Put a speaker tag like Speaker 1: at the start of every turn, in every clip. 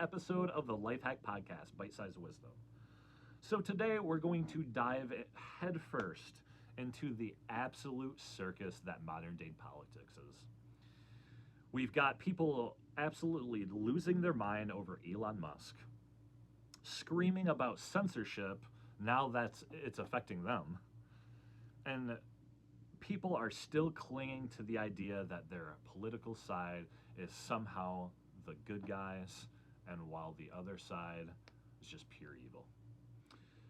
Speaker 1: episode of the Life Hack Podcast, Bite Sized Wisdom. So, today we're going to dive headfirst into the absolute circus that modern day politics is. We've got people absolutely losing their mind over Elon Musk, screaming about censorship now that it's affecting them, and people are still clinging to the idea that their political side is somehow the good guys, and while the other side is just pure evil.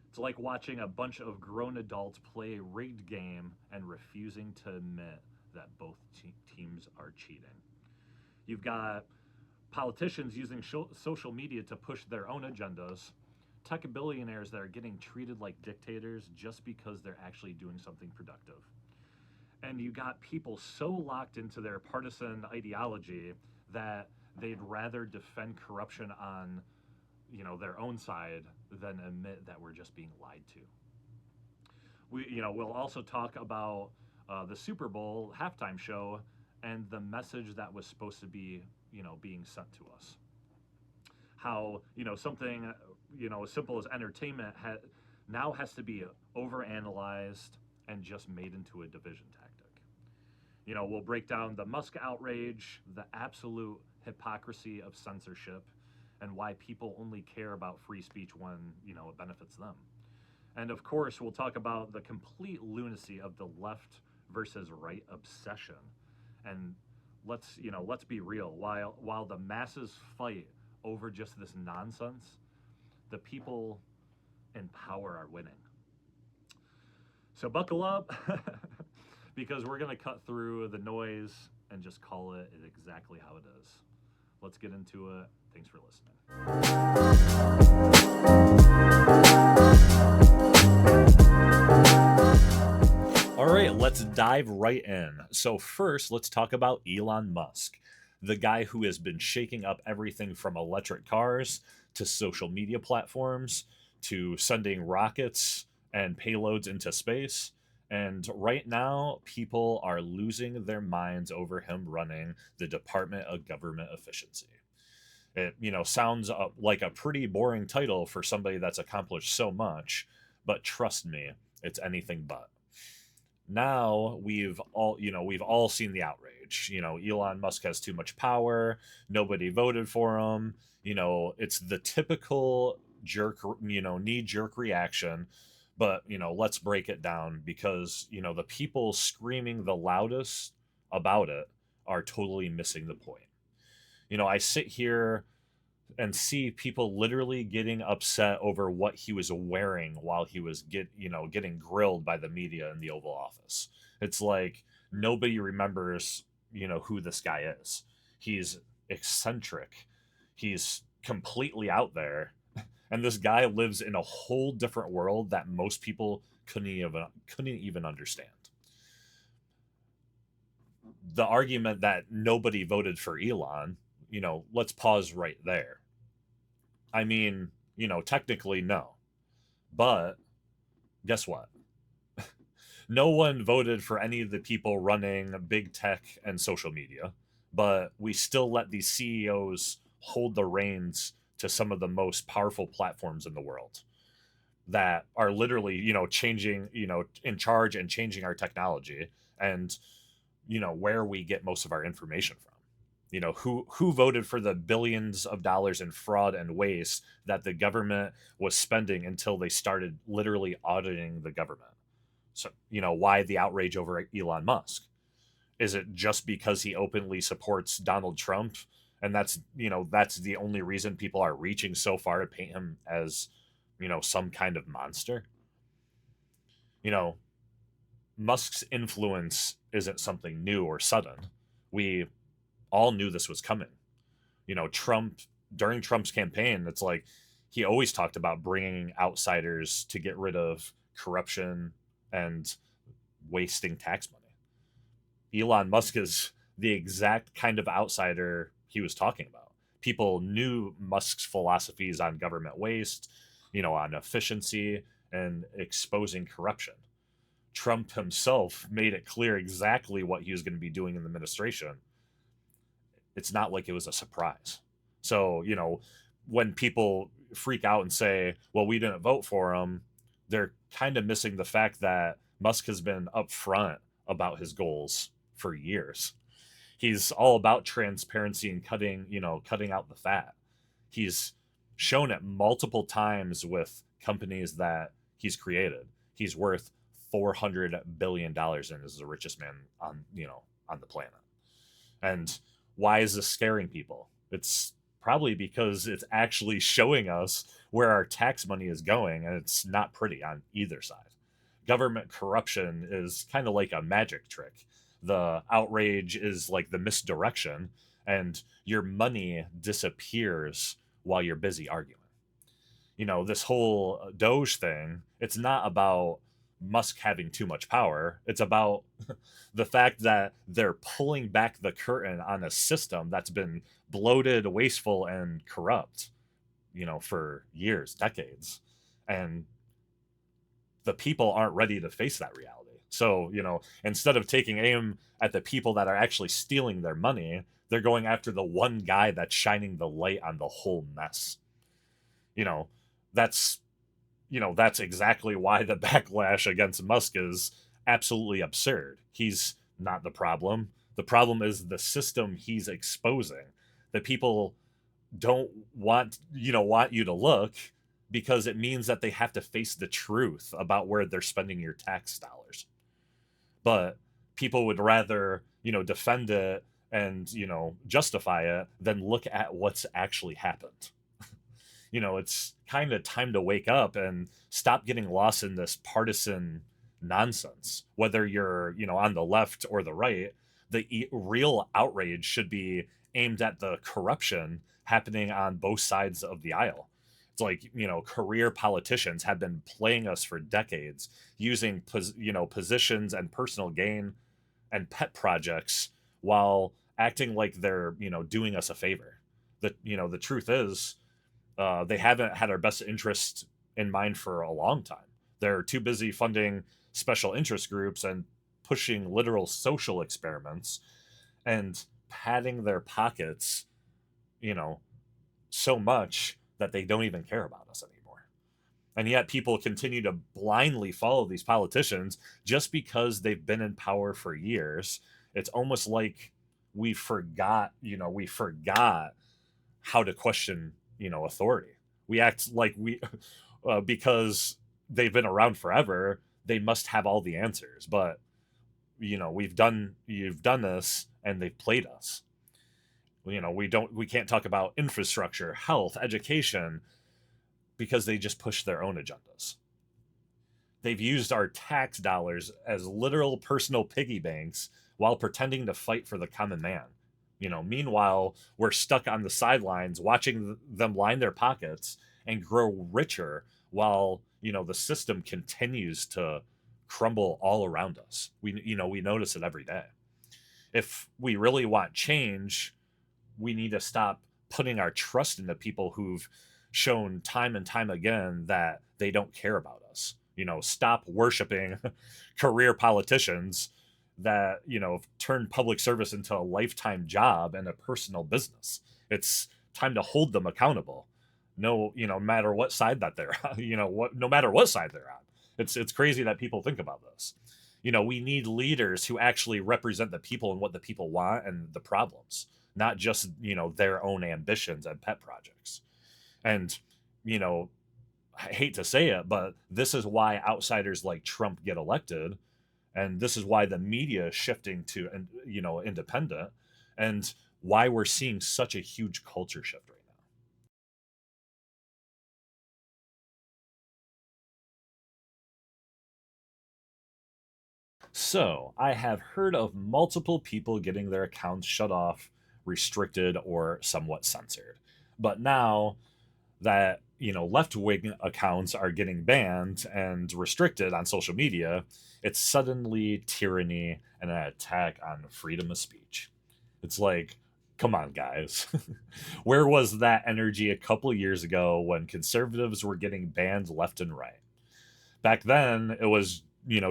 Speaker 1: It's like watching a bunch of grown adults play a rigged game and refusing to admit that both teams are cheating. You've got politicians using social media to push their own agendas, tech billionaires that are getting treated like dictators just because they're actually doing something productive. And you got people so locked into their partisan ideology that they'd rather defend corruption on, their own side than admit that we're just being lied to. We'll also talk about the Super Bowl halftime show and the message that was supposed to be, being sent to us. How, something, as simple as entertainment now has to be overanalyzed and just made into a division tactic. We'll break down the Musk outrage, the absolute hypocrisy of censorship, and why people only care about free speech when, it benefits them. And of course, we'll talk about the complete lunacy of the left versus right obsession. And let's be real, while the masses fight over just this nonsense, the people in power are winning. So buckle up, because we're going to cut through the noise and just call it exactly how it is. Let's get into it. Thanks for listening. All right, let's dive right in. So first, let's talk about Elon Musk, the guy who has been shaking up everything from electric cars to social media platforms to sending rockets and payloads into space. And right now, people are losing their minds over him running the Department of Government Efficiency. It, sounds like a pretty boring title for somebody that's accomplished so much, but trust me, it's anything but. Now we've all seen the outrage. Elon Musk has too much power. Nobody voted for him. It's the typical knee-jerk reaction. But, let's break it down because, the people screaming the loudest about it are totally missing the point. I sit here and see people literally getting upset over what he was wearing while he was getting grilled by the media in the Oval Office. It's like nobody remembers, who this guy is. He's eccentric. He's completely out there. And this guy lives in a whole different world that most people couldn't even understand. The argument that nobody voted for Elon, let's pause right there. I mean, technically no. But guess what? No one voted for any of the people running big tech and social media, but we still let these CEOs hold the reins to some of the most powerful platforms in the world that are literally, changing, in charge and changing our technology and, where we get most of our information from. Who voted for the billions of dollars in fraud and waste that the government was spending until they started literally auditing the government. So, why the outrage over Elon Musk? Is it just because he openly supports Donald Trump? And that's the only reason people are reaching so far to paint him as, some kind of monster. Musk's influence isn't something new or sudden. We all knew this was coming. Trump, during Trump's campaign, it's like he always talked about bringing outsiders to get rid of corruption and wasting tax money. Elon Musk is the exact kind of outsider he was talking about. People knew Musk's philosophies on government waste, on efficiency and exposing corruption. Trump himself made it clear exactly what he was going to be doing in the administration. It's not like it was a surprise. So, when people freak out and say, well, we didn't vote for him, they're kind of missing the fact that Musk has been upfront about his goals for years. He's all about transparency and cutting out the fat. He's shown it multiple times with companies that he's created. He's worth $400 billion and is the richest man on the planet. And why is this scaring people? It's probably because it's actually showing us where our tax money is going, and it's not pretty on either side. Government corruption is kind of like a magic trick. The outrage is like the misdirection, and your money disappears while you're busy arguing. This whole Doge thing, it's not about Musk having too much power. It's about the fact that they're pulling back the curtain on a system that's been bloated, wasteful, and corrupt, for years, decades. And the people aren't ready to face that reality. So, instead of taking aim at the people that are actually stealing their money, they're going after the one guy that's shining the light on the whole mess. You know, that's that's exactly why the backlash against Musk is absolutely absurd. He's not the problem. The problem is the system he's exposing. The people don't want you to look because it means that they have to face the truth about where they're spending your tax dollars. But people would rather, defend it and, justify it than look at what's actually happened. It's kind of time to wake up and stop getting lost in this partisan nonsense. Whether you're, on the left or the right, the real outrage should be aimed at the corruption happening on both sides of the aisle. It's like, career politicians have been playing us for decades using, positions and personal gain and pet projects while acting like they're, doing us a favor. The truth is, they haven't had our best interest in mind for a long time. They're too busy funding special interest groups and pushing literal social experiments and padding their pockets, so much that they don't even care about us anymore. And yet people continue to blindly follow these politicians just because they've been in power for years. It's almost like we forgot how to question, authority. We act like we because they've been around forever, they must have all the answers. But you've done this and they've played us. We can't talk about infrastructure, health, education because they just push their own agendas. They've used our tax dollars as literal personal piggy banks while pretending to fight for the common man. Meanwhile, we're stuck on the sidelines watching them line their pockets and grow richer while, the system continues to crumble all around us. We notice it every day. If we really want change, we need to stop putting our trust in the people who've shown time and time again that they don't care about us. Stop worshiping career politicians that, turn public service into a lifetime job and a personal business. It's time to hold them accountable. No matter what side that they're on, no matter what side they're on. It's crazy that people think about this. We need leaders who actually represent the people and what the people want and the problems, not just, their own ambitions and pet projects. And, I hate to say it, but this is why outsiders like Trump get elected. And this is why the media is shifting to, independent, and why we're seeing such a huge culture shift right now. So, I have heard of multiple people getting their accounts shut off, restricted, or somewhat censored. But now that, left wing accounts are getting banned and restricted on social media, it's suddenly tyranny and an attack on freedom of speech. It's like, come on, guys. Where was that energy a couple years ago when conservatives were getting banned left and right? Back then it was,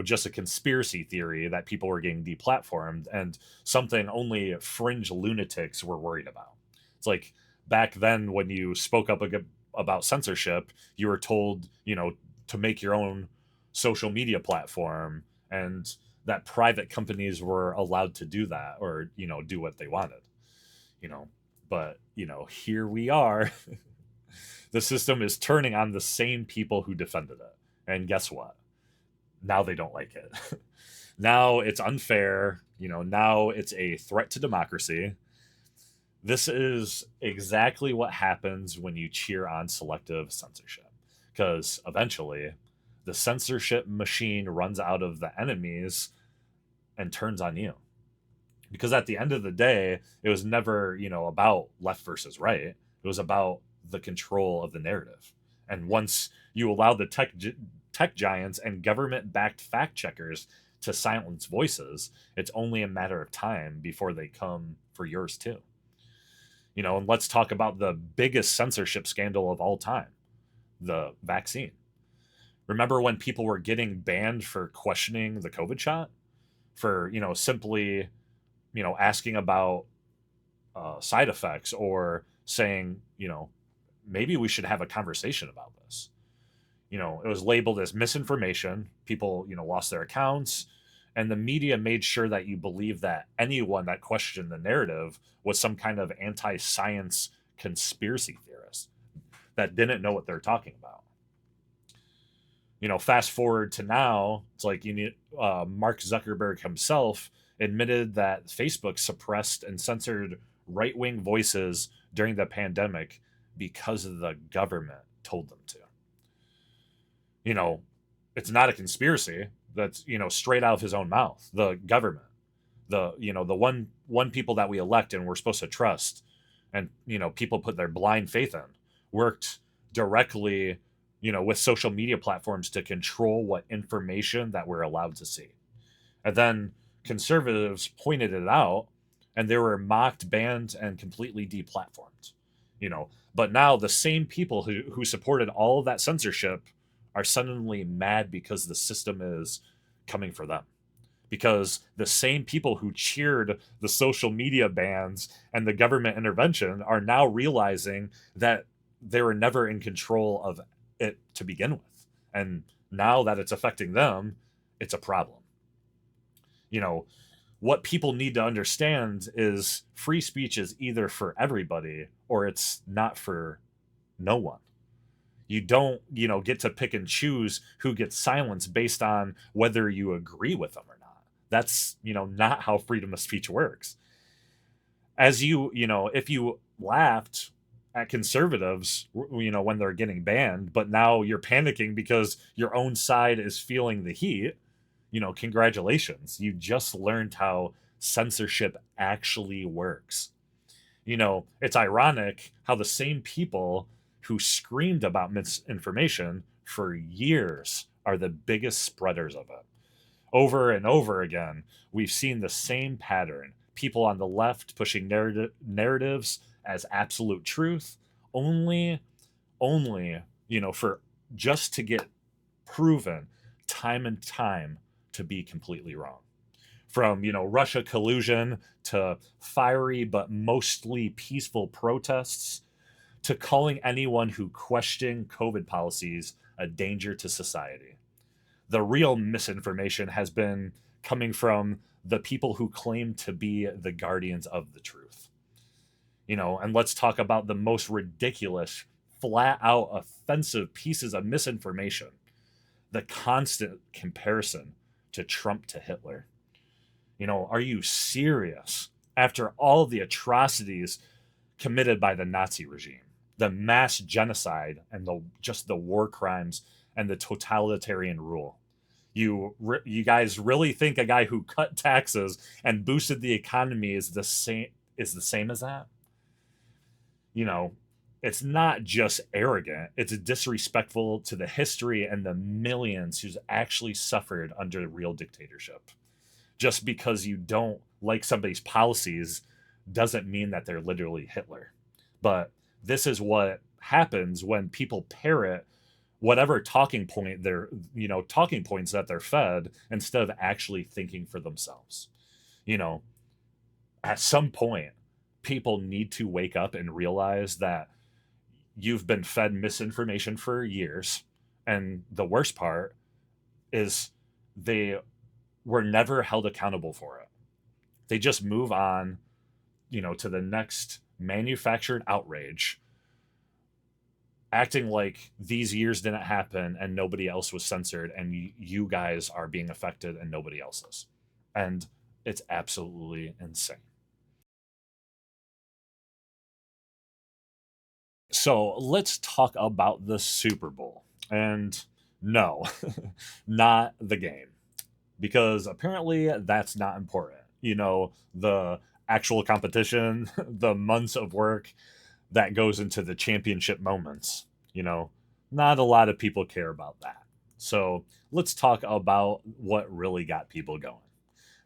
Speaker 1: just a conspiracy theory that people were getting deplatformed and something only fringe lunatics were worried about. It's like back then when you spoke up about censorship, you were told, to make your own social media platform, and that private companies were allowed to do that, or, do what they wanted, you know. But, here we are. The system is turning on the same people who defended it. And guess what? Now they don't like it. Now it's unfair. Now it's a threat to democracy. This is exactly what happens when you cheer on selective censorship. Because eventually, the censorship machine runs out of the enemies and turns on you. Because at the end of the day, it was never, about left versus right. It was about the control of the narrative. And once you allow the tech giants and government-backed fact checkers to silence voices, it's only a matter of time before they come for yours too. And let's talk about the biggest censorship scandal of all time, the vaccine. Remember when people were getting banned for questioning the COVID shot? For, simply, asking about side effects, or saying, maybe we should have a conversation about this. It was labeled as misinformation. People, lost their accounts, and the media made sure that you believe that anyone that questioned the narrative was some kind of anti-science conspiracy theorist that didn't know what they're talking about. Fast forward to now, it's like Mark Zuckerberg himself admitted that Facebook suppressed and censored right-wing voices during the pandemic because the government told them to. It's not a conspiracy. That's, straight out of his own mouth. The government, the one people that we elect and we're supposed to trust, and, people put their blind faith in, worked directly, with social media platforms to control what information that we're allowed to see. And then conservatives pointed it out, and they were mocked, banned, and completely deplatformed. But now the same people who supported all of that censorship are suddenly mad because the system is coming for them. Because the same people who cheered the social media bans and the government intervention are now realizing that they were never in control of it to begin with. And now that it's affecting them, it's a problem. What people need to understand is free speech is either for everybody or it's not for no one. You don't, get to pick and choose who gets silenced based on whether you agree with them or not. That's, not how freedom of speech works. As if you laughed at conservatives, when they're getting banned, but now you're panicking because your own side is feeling the heat, congratulations. You just learned how censorship actually works. It's ironic how the same people who screamed about misinformation for years are the biggest spreaders of it. Over and over again, we've seen the same pattern. People on the left pushing narratives as absolute truth, only, for just to get proven time and time to be completely wrong. From, Russia collusion to fiery but mostly peaceful protests, to calling anyone who questioned COVID policies a danger to society. The real misinformation has been coming from the people who claim to be the guardians of the truth. And let's talk about the most ridiculous, flat out offensive pieces of misinformation. The constant comparison to Trump to Hitler. Are you serious? After all the atrocities committed by the Nazi regime, the mass genocide, and the war crimes and the totalitarian rule. You guys really think a guy who cut taxes and boosted the economy is the same as that? It's not just arrogant, it's disrespectful to the history and the millions who's actually suffered under real dictatorship. Just because you don't like somebody's policies doesn't mean that they're literally Hitler. But this is what happens when people parrot whatever talking points that they're fed instead of actually thinking for themselves. At some point, people need to wake up and realize that you've been fed misinformation for years. And the worst part is they were never held accountable for it. They just move on, to the next manufactured outrage, acting like these years didn't happen and nobody else was censored, and you guys are being affected and nobody else is. And it's absolutely insane. So let's talk about the Super Bowl. And no, not the game, because apparently that's not important. The actual competition, the months of work that goes into the championship moments, you know, not a lot of people care about that. So let's talk about what really got people going,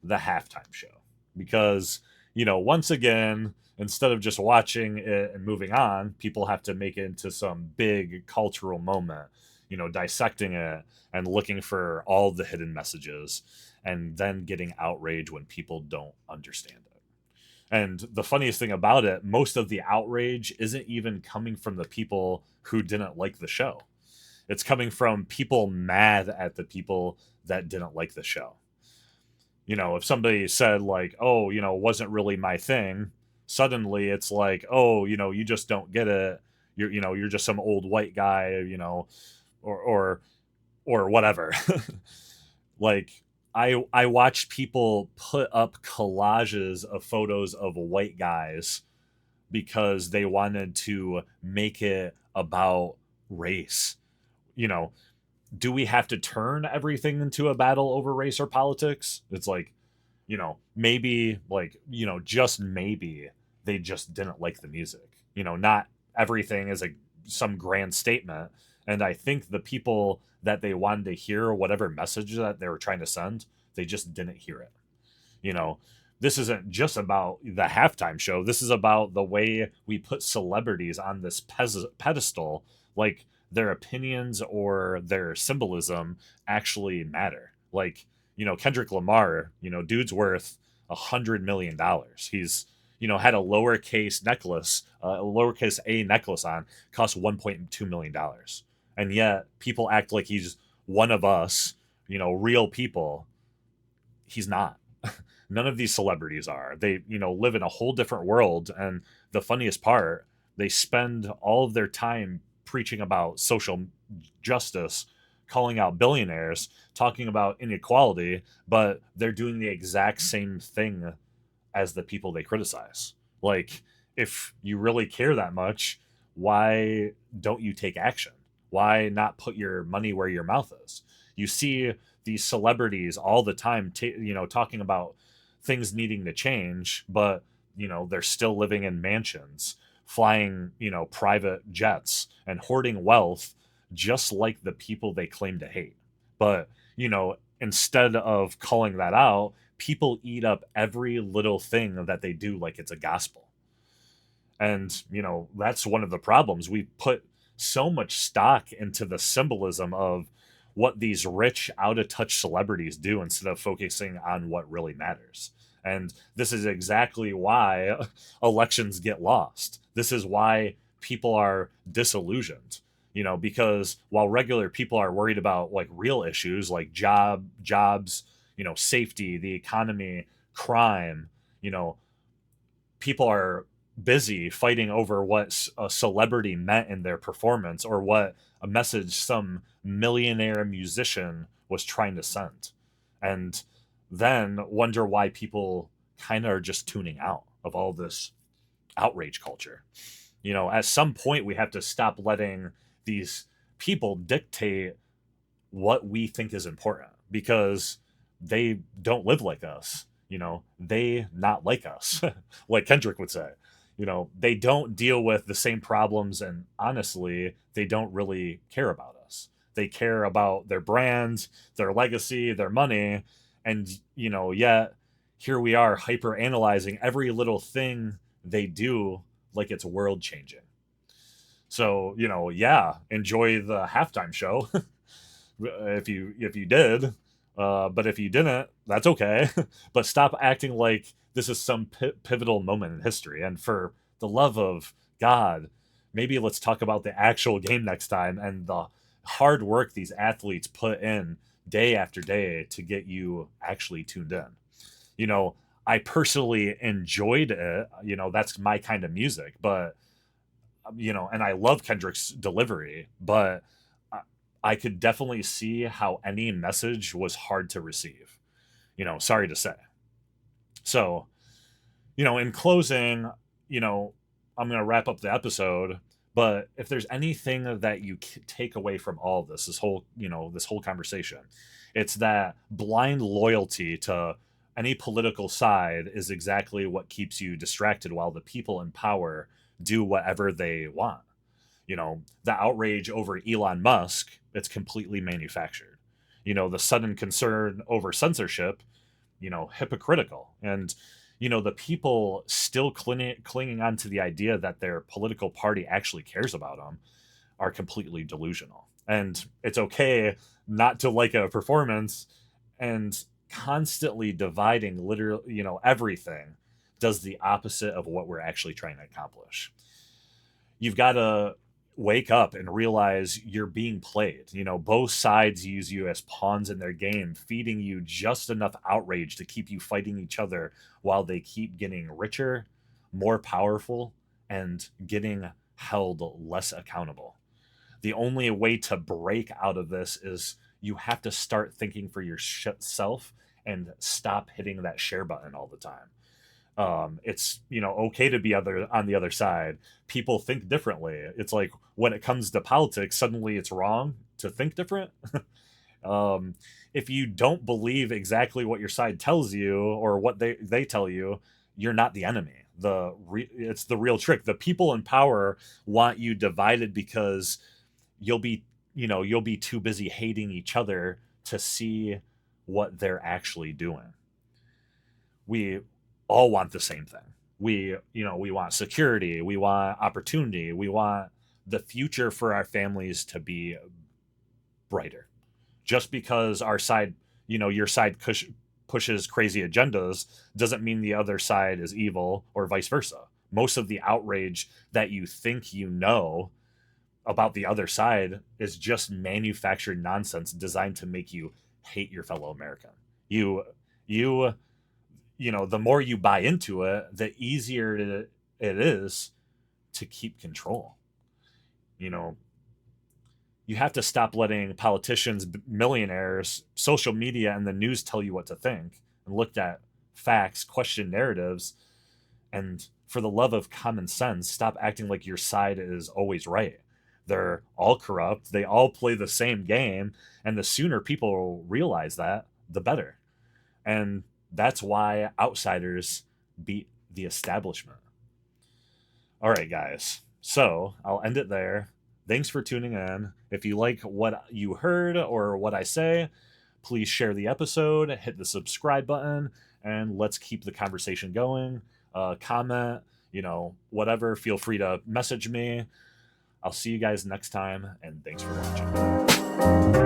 Speaker 1: the halftime show. Because, once again, instead of just watching it and moving on, people have to make it into some big cultural moment, dissecting it and looking for all the hidden messages and then getting outraged when people don't understand it. And the funniest thing about it, most of the outrage isn't even coming from the people who didn't like the show. It's coming from people mad at the people that didn't like the show. If somebody said like, "Oh, wasn't really my thing," suddenly it's like, "Oh, you just don't get it. You're just some old white guy, or or whatever." Like, I watched people put up collages of photos of white guys because they wanted to make it about race. You know, do we have to turn everything into a battle over race or politics? It's like, maybe, like, just maybe they just didn't like the music. Not everything is some grand statement. And I think the people that they wanted to hear whatever message that they were trying to send, they just didn't hear it. You know, this isn't just about the halftime show. This is about the way we put celebrities on this pedestal, like their opinions or their symbolism actually matter. Like, Kendrick Lamar, dude's worth $100 million. He's, had a lowercase necklace, a lowercase a necklace on, cost $1.2 million, and yet people act like he's one of us, real people. He's not. None of these celebrities are. They, live in a whole different world. And the funniest part, they spend all of their time preaching about social justice, calling out billionaires, talking about inequality, but they're doing the exact same thing as the people they criticize. Like, if you really care that much, why don't you take action? Why not put your money where your mouth is? You see these celebrities all the time, talking about things needing to change, but they're still living in mansions, flying private jets, and hoarding wealth, just like the people they claim to hate. But instead of calling that out, people eat up every little thing that they do like it's a gospel. And that's one of the problems. We put so much stock into the symbolism of what these rich, out of touch celebrities do instead of focusing on what really matters. And this is exactly why elections get lost. This is why people are disillusioned. Because while regular people are worried about like real issues like jobs, safety, the economy, crime, you know, people are busy fighting over what a celebrity meant in their performance or what a message some millionaire musician was trying to send. And then wonder why people kind of are just tuning out of all this outrage culture. At some point, we have to stop letting these people dictate what we think is important because they don't live like us. They not like us, like Kendrick would say. They don't deal with the same problems, and honestly, they don't really care about us. They care about their brand, their legacy, their money, and yet here we are hyper analyzing every little thing they do like it's world changing. So, yeah, enjoy the halftime show if you did. But if you didn't, that's okay. But stop acting like this is some pivotal moment in history. And for the love of God, maybe let's talk about the actual game next time and the hard work these athletes put in day after day to get you actually tuned in. You know, I personally enjoyed it. You know, that's my kind of music, but and I love Kendrick's delivery, but I could definitely see how any message was hard to receive. Sorry to say. So, in closing, I'm going to wrap up the episode, but if there's anything that you take away from all of this whole conversation, it's that blind loyalty to any political side is exactly what keeps you distracted while the people in power do whatever they want. The outrage over Elon Musk, it's completely manufactured. The sudden concern over censorship, hypocritical. And, the people still clinging on to the idea that their political party actually cares about them are completely delusional. And it's okay not to like a performance, and constantly dividing literally, everything does the opposite of what we're actually trying to accomplish. You've got to wake up and realize you're being played. Both sides use you as pawns in their game, feeding you just enough outrage to keep you fighting each other while they keep getting richer, more powerful, and getting held less accountable. The only way to break out of this is you have to start thinking for yourself and stop hitting that share button all the time. It's okay to be on the other side. People think differently. It's like when it comes to politics, suddenly it's wrong to think different. If you don't believe exactly what your side tells you or what they tell you, you're not the enemy. It's the real trick. The people in power want you divided because you'll be too busy hating each other to see what they're actually doing. We all want the same thing. We want security, we want opportunity, we want the future for our families to be brighter. Just because our side, your side pushes crazy agendas doesn't mean the other side is evil or vice versa. Most of the outrage that you think about the other side is just manufactured nonsense designed to make you hate your fellow American. You the more you buy into it, the easier it is to keep control. You have to stop letting politicians, millionaires, social media, and the news tell you what to think, and look at facts, question narratives, and for the love of common sense, stop acting like your side is always right. They're all corrupt. They all play the same game. And the sooner people realize that, the better. And that's why outsiders beat the establishment. All right, guys. So I'll end it there. Thanks for tuning in. If you like what you heard or what I say, please share the episode, hit the subscribe button, and let's keep the conversation going. Comment, whatever. Feel free to message me. I'll see you guys next time, and thanks for watching.